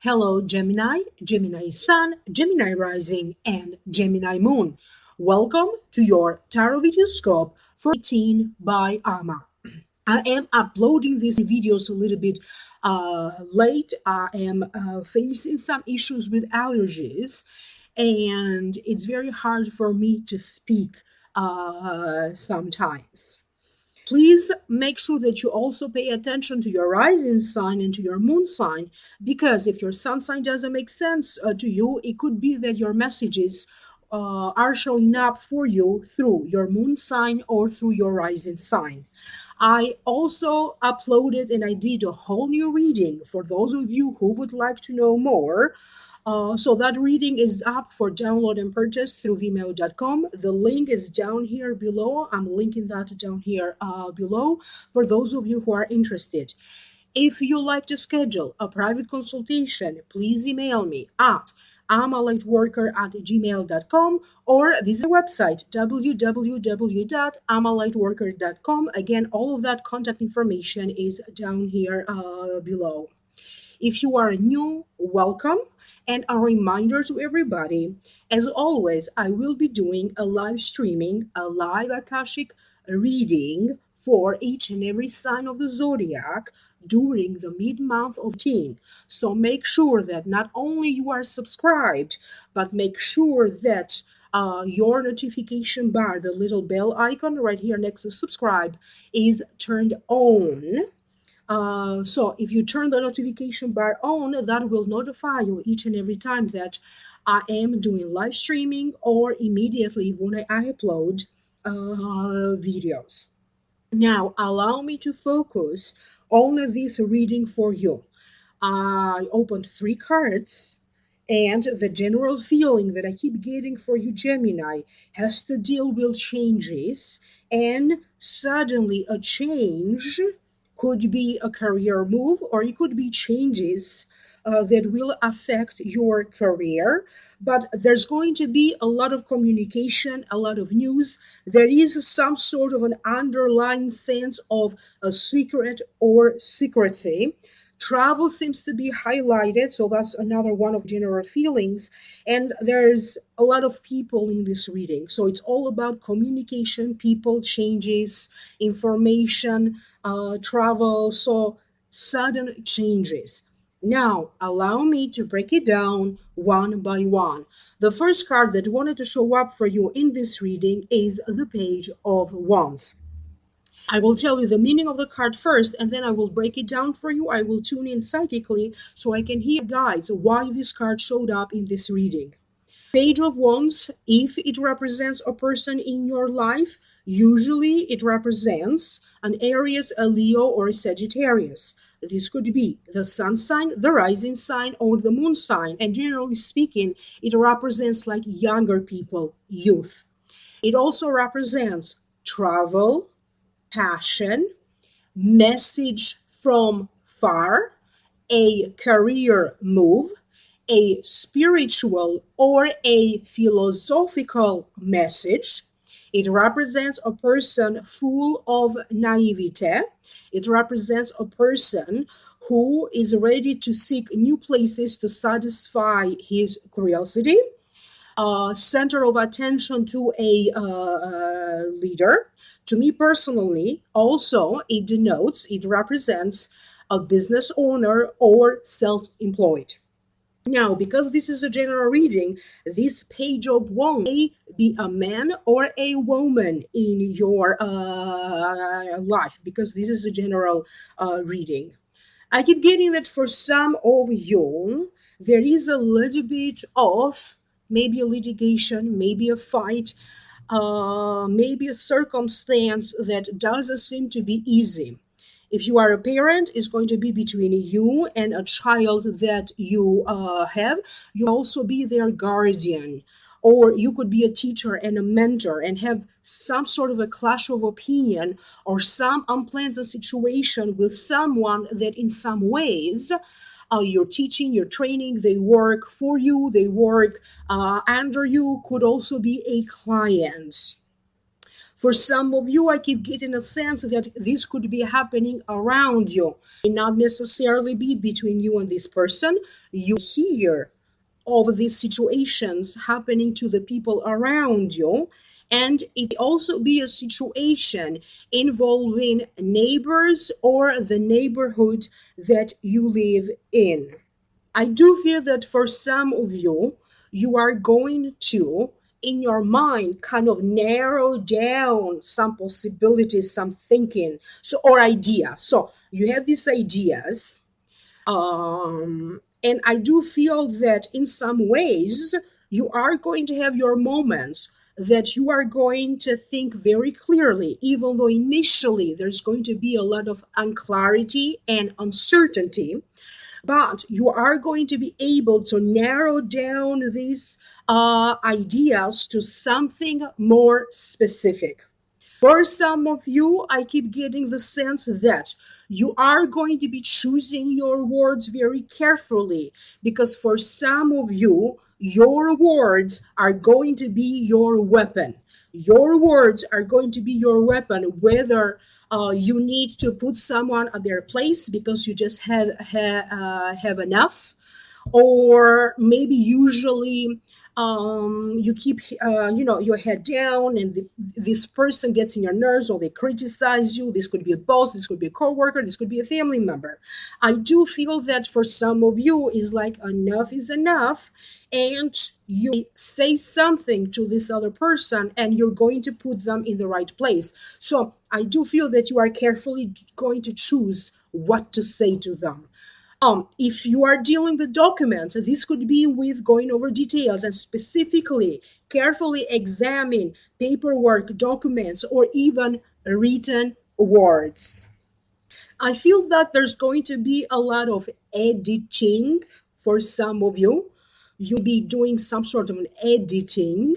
Hello, Gemini, Gemini Sun, Gemini Rising, and Gemini Moon. Welcome to your Tarot Video Scope for 18 by Amma. I am uploading these videos a little bit late. I am facing some issues with allergies, and it's very hard for me to speak sometimes. Please make sure that you also pay attention to your rising sign and to your moon sign, because if your sun sign doesn't make sense to you, it could be that your messages are showing up for you through your moon sign or through your rising sign. I also uploaded and I did a whole new reading for those of you who would like to know more. So that reading is up for download and purchase through Vimeo.com. The link is down here below. I'm linking that down here below for those of you who are interested. If you like to schedule a private consultation, please email me at amalightworker@gmail.com or visit our website www.amalightworker.com. Again, all of that contact information is down here below. If you are new, welcome, and a reminder to everybody, as always, I will be doing a live streaming, a live Akashic reading for each and every sign of the zodiac during the mid-month of Teen. So make sure that not only you are subscribed, but make sure that your notification bar, the little bell icon right here next to subscribe, is turned on. So if you turn the notification bar on, that will notify you each and every time that I am doing live streaming or immediately when I upload videos. Now, allow me to focus on this reading for you. I opened 3 cards, and the general feeling that I keep getting for you, Gemini, has to deal with changes, and suddenly a change could be a career move, or it could be changes that will affect your career. But there's going to be a lot of communication, a lot of news. There is some sort of an underlying sense of a secret or secrecy. Travel seems to be highlighted, so that's another one of general feelings. And there's a lot of people in this reading, so it's all about communication, people, changes, information, travel, so sudden changes. Now, allow me to break it down one by one. The first card that wanted to show up for you in this reading is the Page of Wands. I will tell you the meaning of the card first, and then I will break it down for you. I will tune in psychically so I can hear guides why this card showed up in this reading. Page of Wands, if it represents a person in your life, usually it represents an Aries, a Leo, or a Sagittarius. This could be the sun sign, the rising sign, or the moon sign. And generally speaking, it represents like younger people, youth. It also represents travel, passion, message from far, a career move, a spiritual or a philosophical message. It represents a person full of naivete. It represents a person who is ready to seek new places to satisfy his curiosity. Center of attention to a leader. To me personally, also, it denotes, it represents a business owner or self-employed. Now, because this is a general reading, this Page of Wands may be a man or a woman in your life, because this is a general reading. I keep getting that for some of you, there is a little bit of maybe a litigation, maybe a fight, maybe a circumstance that doesn't seem to be easy. If you are a parent, it's going to be between you and a child that you have. You'll also be their guardian. Or you could be a teacher and a mentor and have some sort of a clash of opinion or some unpleasant situation with someone that in some ways you're teaching, you're training, they work for you, they work under you, could also be a client. For some of you, I keep getting a sense that this could be happening around you. It may not necessarily be between you and this person. You hear of these situations happening to the people around you. And it may also be a situation involving neighbors or the neighborhood that you live in. I do feel that for some of you, you are going to, in your mind, kind of narrow down some possibilities, some thinking, or ideas. So you have these ideas, and I do feel that in some ways, you are going to have your moments that you are going to think very clearly, even though initially there's going to be a lot of unclarity and uncertainty, but you are going to be able to narrow down these ideas to something more specific. For some of you, I keep getting the sense that you are going to be choosing your words very carefully, because for some of you, your words are going to be your weapon. Your words are going to be your weapon, whether you need to put someone at their place because you just have enough, or maybe usually you keep your head down, and this person gets in your nerves, or they criticize you. This could be a boss, this could be a coworker, this could be a family member. I do feel that for some of you is like enough is enough, and you say something to this other person and you're going to put them in the right place. So I do feel that you are carefully going to choose what to say to them. If you are dealing with documents, this could be with going over details and specifically carefully examine paperwork, documents, or even written words. I feel that there's going to be a lot of editing for some of you. You'll be doing some sort of an editing.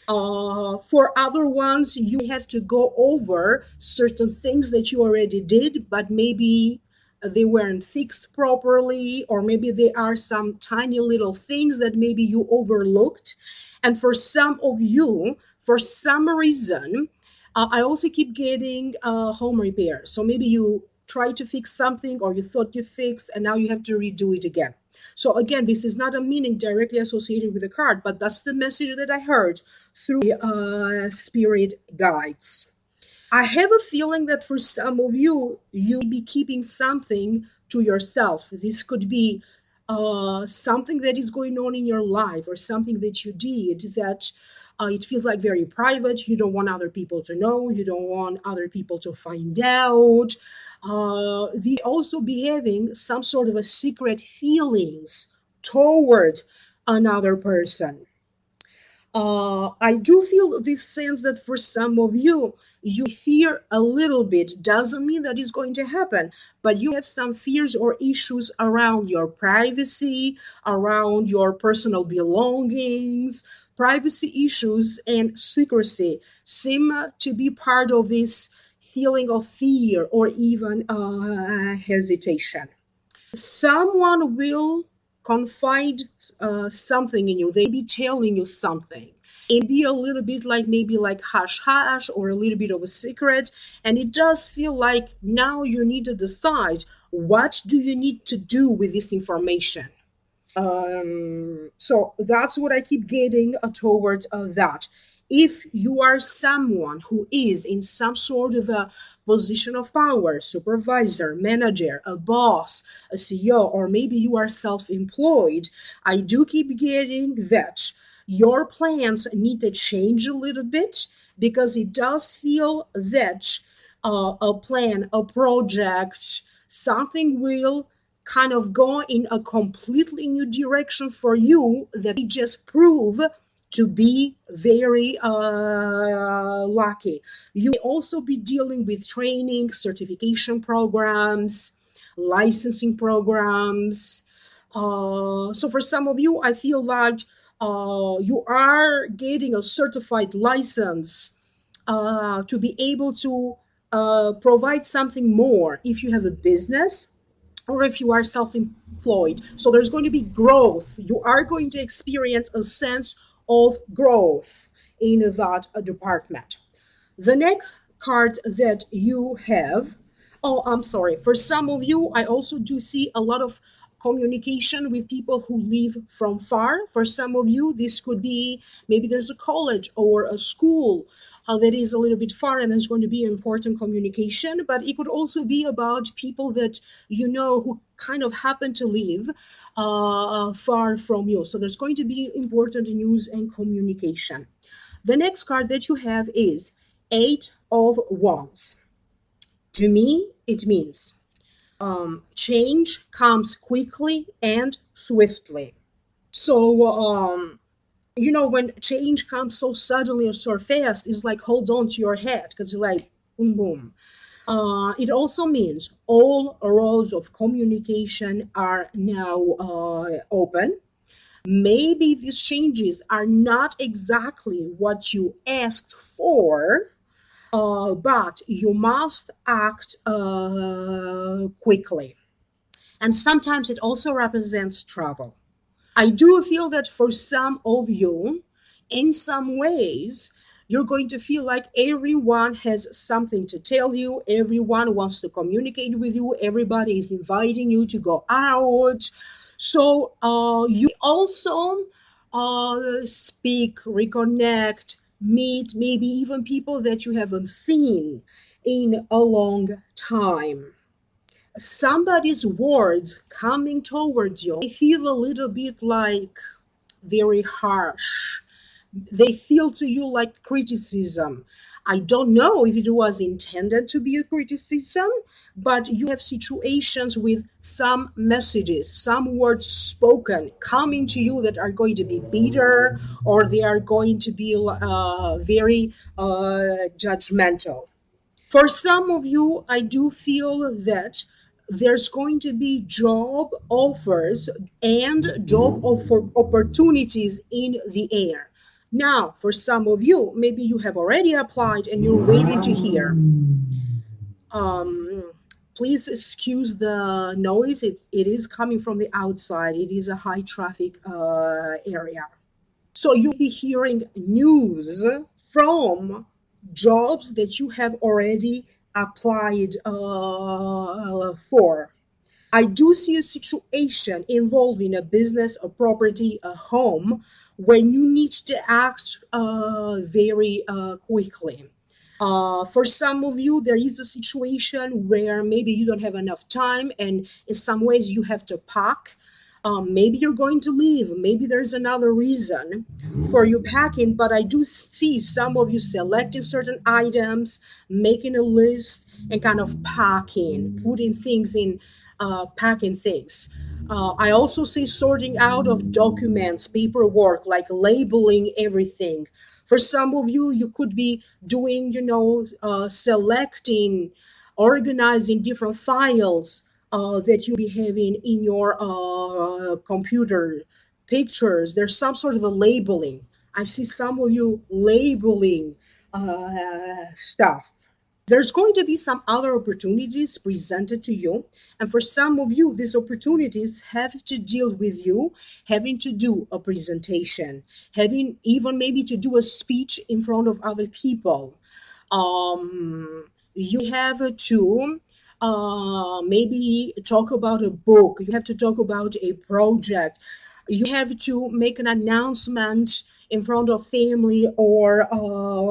For other ones, you have to go over certain things that you already did, but maybe they weren't fixed properly, or maybe there are some tiny little things that maybe you overlooked. And for some of you, for some reason, I also keep getting home repair. So maybe you tried to fix something, or you thought you fixed, and now you have to redo it again. So again, this is not a meaning directly associated with the card, but that's the message that I heard through spirit guides. I have a feeling that for some of you, you'll be keeping something to yourself. This could be something that is going on in your life, or something that you did that it feels like very private. You don't want other people to know. You don't want other people to find out. They also be having some sort of a secret feelings toward another person. I do feel this sense that for some of you, you fear a little bit. Doesn't mean that it's going to happen, but you have some fears or issues around your privacy, around your personal belongings. Privacy issues and secrecy seem to be part of this feeling of fear or even hesitation. Someone will confide something in you. They be telling you something. It be a little bit like maybe like hush hush, or a little bit of a secret. And it does feel like now you need to decide, what do you need to do with this information? So that's what I keep getting towards that. If you are someone who is in some sort of a position of power, supervisor, manager, a boss, a CEO, or maybe you are self-employed, I do keep getting that your plans need to change a little bit, because it does feel that a plan, a project, something will kind of go in a completely new direction for you that they just prove to be very lucky. You may also be dealing with training, certification programs, licensing programs. So for some of you, I feel like you are getting a certified license to be able to provide something more if you have a business, or if you are self-employed. So there's going to be growth. You are going to experience a sense of growth in that department. The next card that you have, oh, I'm sorry. For some of you, I also do see a lot of communication with people who live from far. For some of you, this could be maybe there's a college or a school that is a little bit far and there's going to be important communication, but it could also be about people that you know who kind of happen to live far from you. So there's going to be important news and communication. The next card that you have is Eight of Wands. To me, it means change comes quickly and swiftly. So, when change comes so suddenly or so fast, it's like hold on to your head because it's like boom, boom. It also means all roads of communication are now open. Maybe these changes are not exactly what you asked for, but you must act quickly. And sometimes it also represents travel. I do feel that for some of you, in some ways, you're going to feel like everyone has something to tell you, everyone wants to communicate with you, everybody is inviting you to go out. So you also speak, reconnect, meet maybe even people that you haven't seen in a long time. Somebody's words coming towards you, they feel a little bit like very harsh. They feel to you like criticism. I don't know if it was intended to be a criticism, but you have situations with some messages, some words spoken coming to you that are going to be bitter or they are going to be very judgmental. For some of you, I do feel that there's going to be job offers and job opportunities in the air. Now, for some of you, maybe you have already applied and you're waiting to hear. Um, Please excuse the noise. It is coming from the outside. It is a high traffic area. So you'll be hearing news from jobs that you have already applied for. I do see a situation involving a business, a property, a home, when you need to act very quickly. For some of you, there is a situation where maybe you don't have enough time, and in some ways, you have to pack. Maybe you're going to leave. Maybe there's another reason for you packing, but I do see some of you selecting certain items, making a list, and kind of packing, putting things in, packing things. I also see sorting out of documents, paperwork, like labeling everything. For some of you, you could be doing, selecting, organizing different files that you'll be having in your computer, pictures. There's some sort of a labeling. I see some of you labeling stuff. There's going to be some other opportunities presented to you. And for some of you, these opportunities have to deal with you having to do a presentation, having even maybe to do a speech in front of other people. You have to maybe talk about a book, you have to talk about a project, you have to make an announcement in front of family or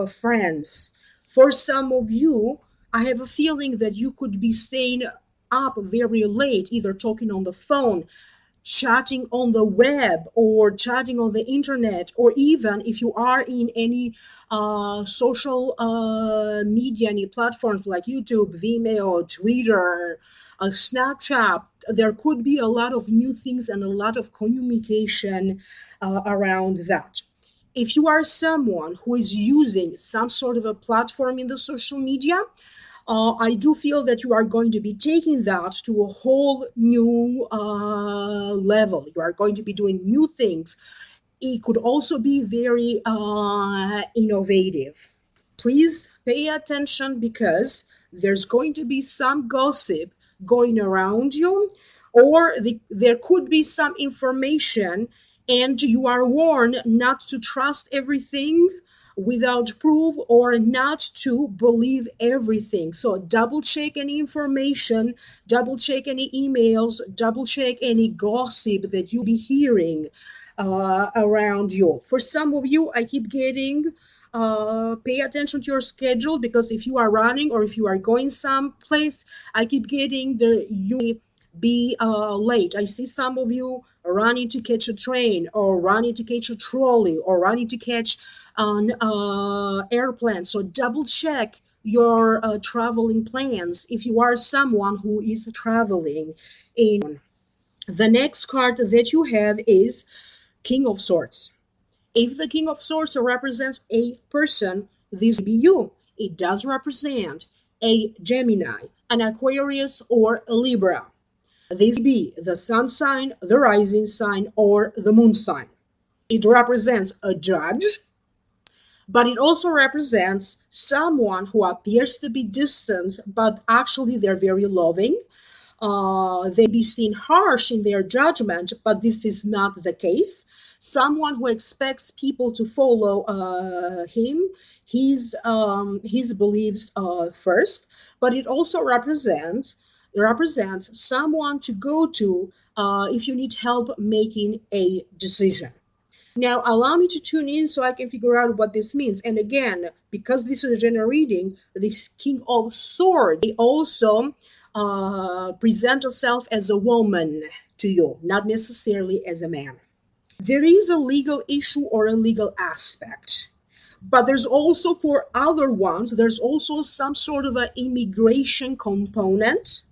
friends. For some of you, I have a feeling that you could be staying up very late, either talking on the phone, chatting on the web, or chatting on the internet, or even if you are in any social media, any platforms like YouTube, Vimeo, Twitter, Snapchat. There could be a lot of new things and a lot of communication around that. If you are someone who is using some sort of a platform in the social media, I do feel that you are going to be taking that to a whole new level. You are going to be doing new things. It could also be very innovative. Please pay attention because there's going to be some gossip going around you, or there could be some information, and you are warned not to trust everything without proof or not to believe everything. So double check any information, double check any emails, double check any gossip that you be hearing around you. For some of you, I keep getting pay attention to your schedule, because if you are running or if you are going someplace, I keep getting the you be late. I see some of you running to catch a train or running to catch a trolley or running to catch an airplane. So double check your traveling plans if you are someone who is traveling. In the next card that you have is King of Swords. If the King of Swords represents a person, this may be you. It does represent a Gemini, an Aquarius, or a Libra. This may be the sun sign, the rising sign, or the moon sign. It represents a judge, but it also represents someone who appears to be distant, but actually they're very loving. They be seen harsh in their judgment, but this is not the case. Someone who expects people to follow his beliefs first, but it also represents someone to go to if you need help making a decision. Now, allow me to tune in so I can figure out what this means. And again, because this is a general reading, this King of Swords, they also present herself as a woman to you, not necessarily as a man. There is a legal issue or a legal aspect, but there's also, for other ones, there's also some sort of an immigration component.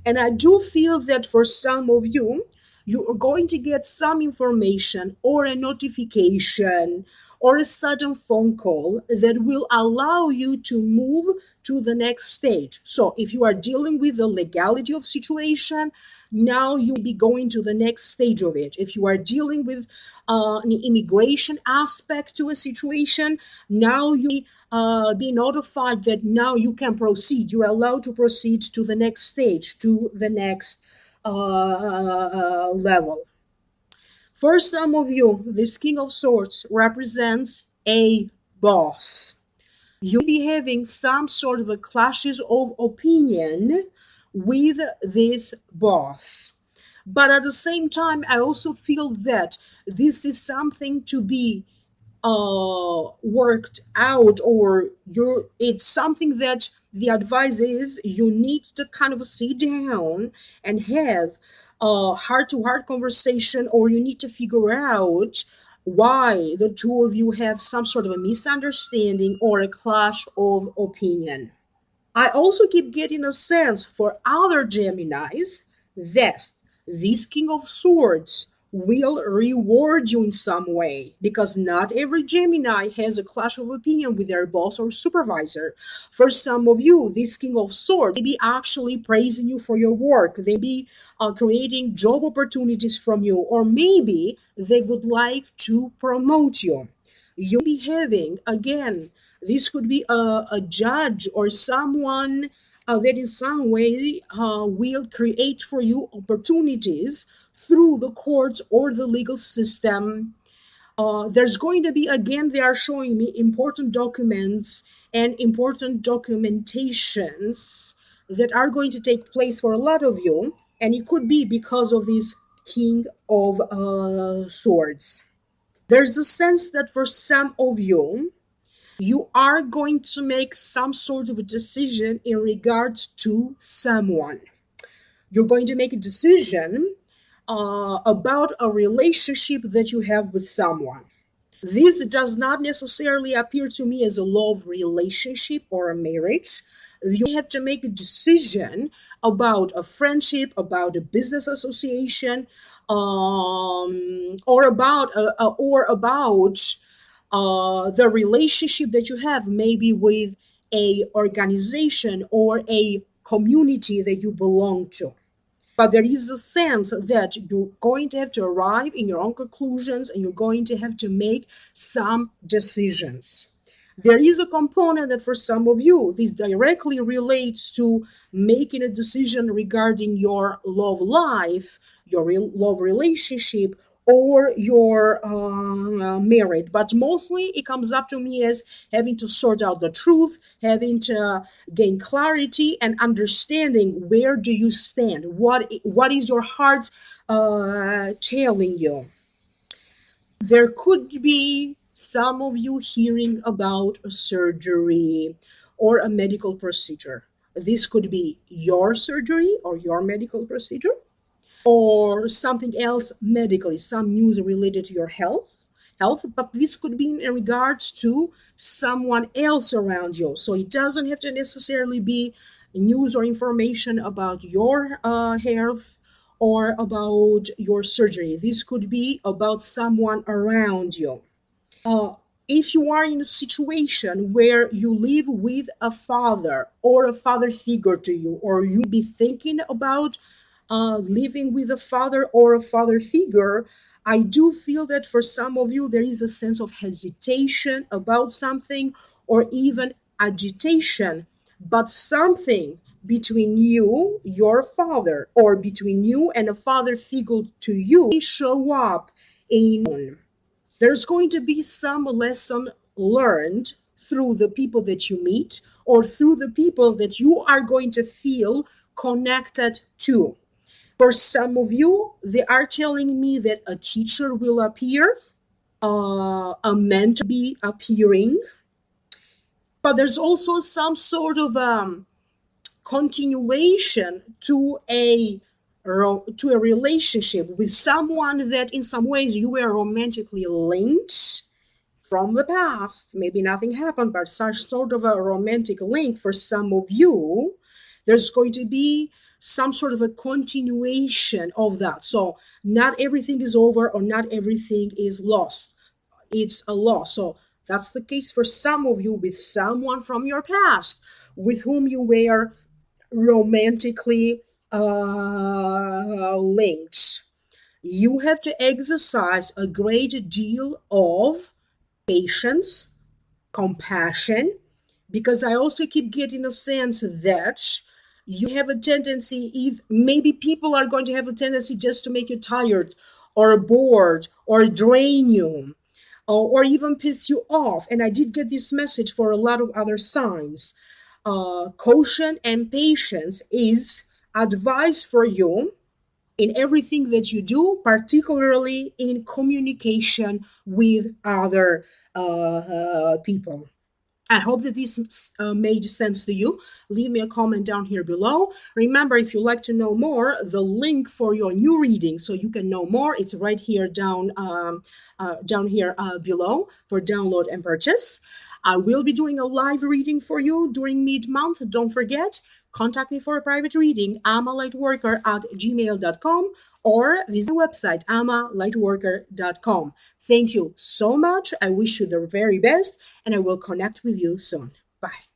And I do feel that for some of you, you are going to get some information or a notification or a sudden phone call that will allow you to move to the next stage. So if you are dealing with the legality of situation, now you'll be going to the next stage of it. If you are dealing with an immigration aspect to a situation, now you be notified that now you can proceed. You're allowed to proceed to the next stage, to the next level. For some of you, this King of Swords represents a boss. You'll be having some sort of a clashes of opinion with this boss. But at the same time, I also feel that this is something to be worked out, or it's something that the advice is you need to kind of sit down and have a heart-to-heart conversation, or you need to figure out why the two of you have some sort of a misunderstanding or a clash of opinion. I also keep getting a sense for other Geminis that this King of Swords will reward you in some way, because not every Gemini has a clash of opinion with their boss or supervisor. For some of you, this King of Swords may be actually praising you for your work. They be creating job opportunities from you, or maybe they would like to promote you. You'll be having, again, this could be a judge or someone that in some way will create for you opportunities through the courts or the legal system. There's going to be, again, they are showing me important documents and important documentations that are going to take place for a lot of you, and it could be because of this King of Swords. There's a sense that for some of you, you are going to make some sort of a decision in regards to someone. You're going to make a decision about a relationship that you have with someone. This does not necessarily appear to me as a love relationship or a marriage. You have to make a decision about a friendship, about a business association, or about the relationship that you have maybe with a organization or a community that you belong to. But there is a sense that you're going to have to arrive in your own conclusions, and you're going to have to make some decisions. There is a component that for some of you, this directly relates to making a decision regarding your love life, your love relationship, or your marriage. But mostly it comes up to me as having to sort out the truth, having to gain clarity and understanding where do you stand, what is your heart telling you. There could be some of you hearing about a surgery or a medical procedure. This could be your surgery or your medical procedure or something else medically, some news related to your health, but this could be in regards to someone else around you. So it doesn't have to necessarily be news or information about your health or about your surgery. This could be about someone around you. Uh, if you are in a situation where you live with a father or a father figure to you, or you be thinking about living with a father or a father figure, I do feel that for some of you there is a sense of hesitation about something or even agitation, but something between you, your father, or between you and a father figure to you show up in. There's going to be some lesson learned through the people that you meet or through the people that you are going to feel connected to. For some of you, they are telling me that a teacher will appear, a mentor be appearing, but there's also some sort of continuation to a relationship with someone that in some ways you were romantically linked from the past. Maybe nothing happened, but such sort of a romantic link for some of you. There's going to be some sort of a continuation of that. So not everything is over or not everything is lost. It's a loss. So that's the case for some of you with someone from your past with whom you were romantically linked. You have to exercise a great deal of patience, compassion, because I also keep getting a sense that you have a tendency, maybe people are going to have a tendency just to make you tired or bored or drain you or even piss you off. And I did get this message for a lot of other signs. Caution and patience is advice for you in everything that you do, particularly in communication with other people. I hope that this made sense to you. Leave me a comment down here below. Remember, if you'd like to know more, the link for your new reading, so you can know more, it's right here down here below for download and purchase. I will be doing a live reading for you during mid-month. Don't forget, contact me for a private reading, amalightworker@gmail.com, or visit my website, amalightworker.com. Thank you so much. I wish you the very best, and I will connect with you soon. Bye.